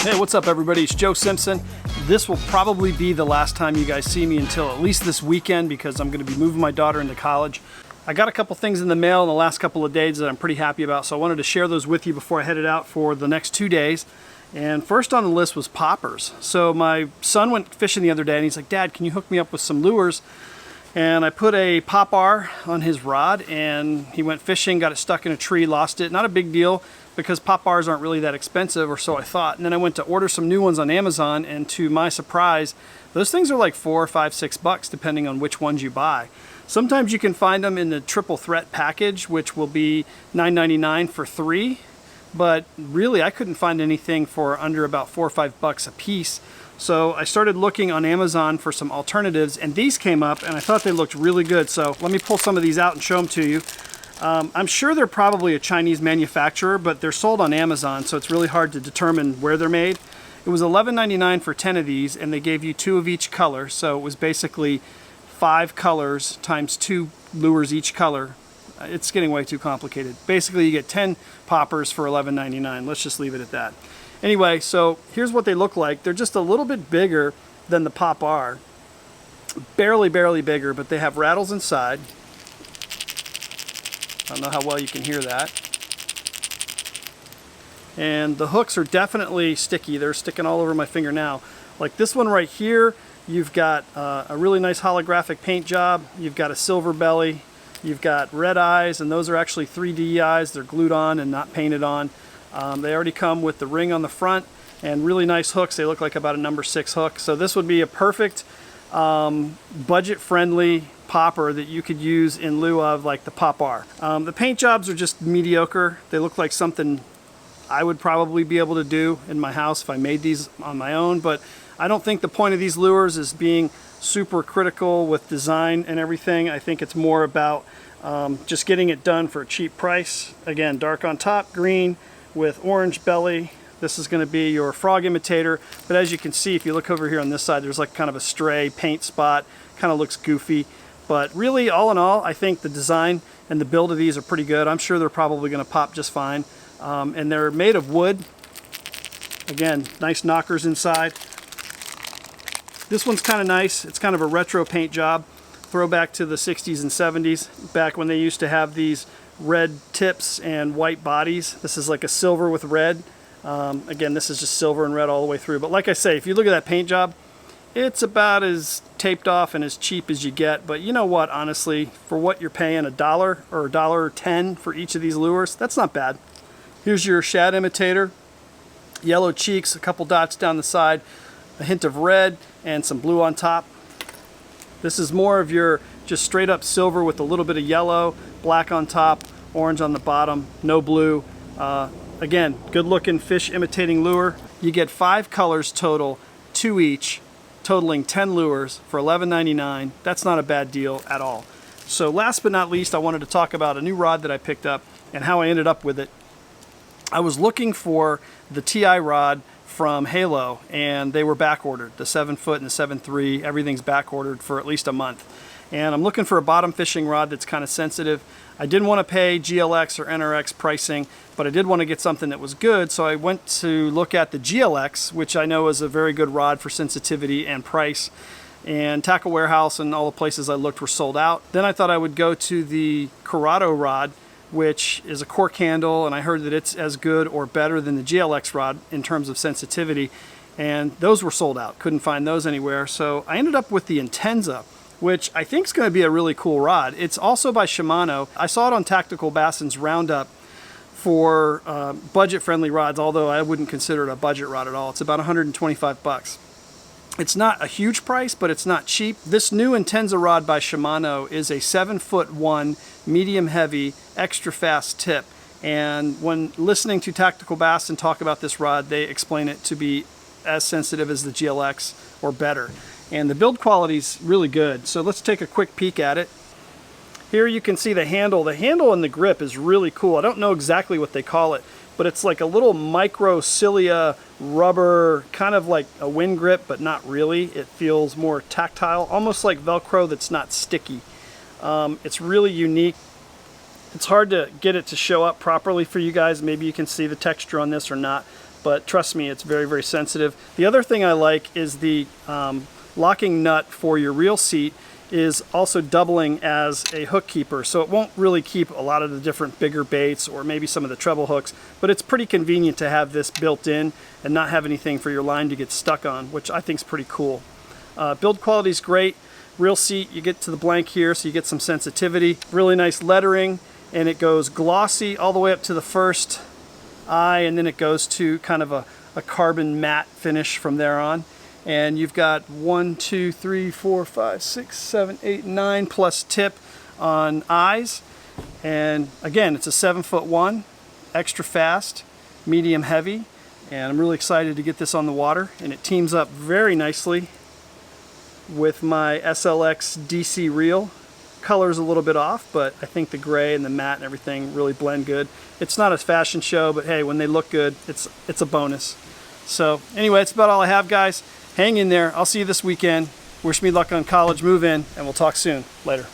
Hey, what's up everybody? It's Joe Simpson. This will probably be the last time you guys see me until at least this weekend because I'm going to be moving my daughter into college. I got a couple things in the mail in the last couple of days that I'm pretty happy about, so I wanted to share those with you before I headed out for the next 2 days. And first on the list was poppers. So my son went fishing the other day and he's like, "Dad, can you hook me up with some lures?" And I put a popper on his rod and he went fishing, got it stuck in a tree, lost it. Not a big deal because poppers aren't really that expensive, or so I thought. And then I went to order some new ones on Amazon, and to my surprise, those things are like $4, $5, $6 depending on which ones you buy. Sometimes you can find them in the triple threat package, which will be $9.99 for 3. But really, I couldn't find anything for under about $4 or $5 a piece. So I started looking on Amazon for some alternatives, and these came up, and I thought they looked really good. So let me pull some of these out and show them to you. I'm sure they're probably a Chinese manufacturer, but they're sold on Amazon, so it's really hard to determine where they're made. It was $11.99 for 10 of these, and they gave you 2 of each color. So it was basically 5 colors times 2 lures each color. It's getting way too complicated. Basically, you get 10 poppers for $11.99. Let's just leave it at that. Anyway, so here's what they look like. They're just a little bit bigger than the popper. Barely bigger, but they have rattles inside. I don't know how well you can hear that. And the hooks are definitely sticky. They're sticking all over my finger now. Like this one right here, you've got a really nice holographic paint job. You've got a silver belly. You've got red eyes, and those are actually 3D eyes. They're glued on and not painted on. They already come with the ring on the front and really nice hooks. They look like about a number 6 hook. So this would be a perfect budget-friendly popper that you could use in lieu of like the popper. The paint jobs are just mediocre. They look like something I would probably be able to do in my house if I made these on my own, but I don't think the point of these lures is being super critical with design and everything. I think it's more about just getting it done for a cheap price. Again, dark on top, green with orange belly. This is going to be your frog imitator, but as you can see, if you look over here on this side, there's like kind of a stray paint spot. Kind of looks goofy, but really, all in all, I think the design and the build of these are pretty good. I'm sure they're probably going to pop just fine, and they're made of wood. Again, nice knockers inside. This one's kind of nice. It's kind of a retro paint job, throwback to the 60s and 70s, back when they used to have these red tips and white bodies. This is like a silver with red. Again, this is just silver and red all the way through. But like I say, if you look at that paint job, it's about as taped off and as cheap as you get. But you know what, honestly, for what you're paying, $1 or $1.10 for each of these lures, that's not bad. Here's your shad imitator. Yellow cheeks, a couple dots down the side, a hint of red, and some blue on top. This is more of your just straight up silver with a little bit of yellow, black on top, orange on the bottom, no blue. Again, good looking fish imitating lure. You get 5 colors total, 2 each, totaling 10 lures for $11.99. That's not a bad deal at all. So last but not least, I wanted to talk about a new rod that I picked up and how I ended up with it. I was looking for the TI rod from Halo, and they were back ordered. The 7-foot and the 7.3, everything's back ordered for at least a month. And I'm looking for a bottom fishing rod that's kind of sensitive. I didn't want to pay GLX or NRX pricing, but I did want to get something that was good, so I went to look at the GLX, which I know is a very good rod for sensitivity and price. And Tackle Warehouse and all the places I looked were sold out. Then I thought I would go to the Corrado rod, which is a cork handle, and I heard that it's as good or better than the GLX rod in terms of sensitivity, and those were sold out. Couldn't find those anywhere, so I ended up with the Intenza, which I think is going to be a really cool rod. It's also by Shimano. I saw it on Tactical Basson's Roundup for budget-friendly rods, although I wouldn't consider it a budget rod at all. It's about $125. It's not a huge price, but it's not cheap. This new Intenza rod by Shimano is a 7'1", medium heavy, extra fast tip. And when listening to Tactical Basson talk about this rod, they explain it to be as sensitive as the GLX or better. And the build quality is really good. So let's take a quick peek at it. Here you can see the handle. The handle and the grip is really cool. I don't know exactly what they call it, but it's like a little micro cilia rubber, kind of like a wind grip, but not really. It feels more tactile, almost like Velcro that's not sticky. It's really unique. It's hard to get it to show up properly for you guys. Maybe you can see the texture on this or not, but trust me, it's very, very sensitive. The other thing I like is the locking nut for your reel seat is also doubling as a hook keeper, so it won't really keep a lot of the different bigger baits or maybe some of the treble hooks, but it's pretty convenient to have this built in and not have anything for your line to get stuck on, which I think is pretty cool. Build quality is great. Reel seat, you get to the blank here, so you get some sensitivity. Really nice lettering, and it goes glossy all the way up to the first eye, and then it goes to kind of a carbon matte finish from there on. And you've got 1, 2, 3, 4, 5, 6, 7, 8, 9 plus tip on eyes. And again, it's a 7'1", extra fast, medium heavy, and I'm really excited to get this on the water. And it teams up very nicely with my SLX DC reel. Color's a little bit off, but I think the gray and the matte and everything really blend good. It's not a fashion show, but hey, when they look good, it's a bonus. So anyway, that's about all I have, guys. Hang in there. I'll see you this weekend. Wish me luck on college move-in, and we'll talk soon. Later.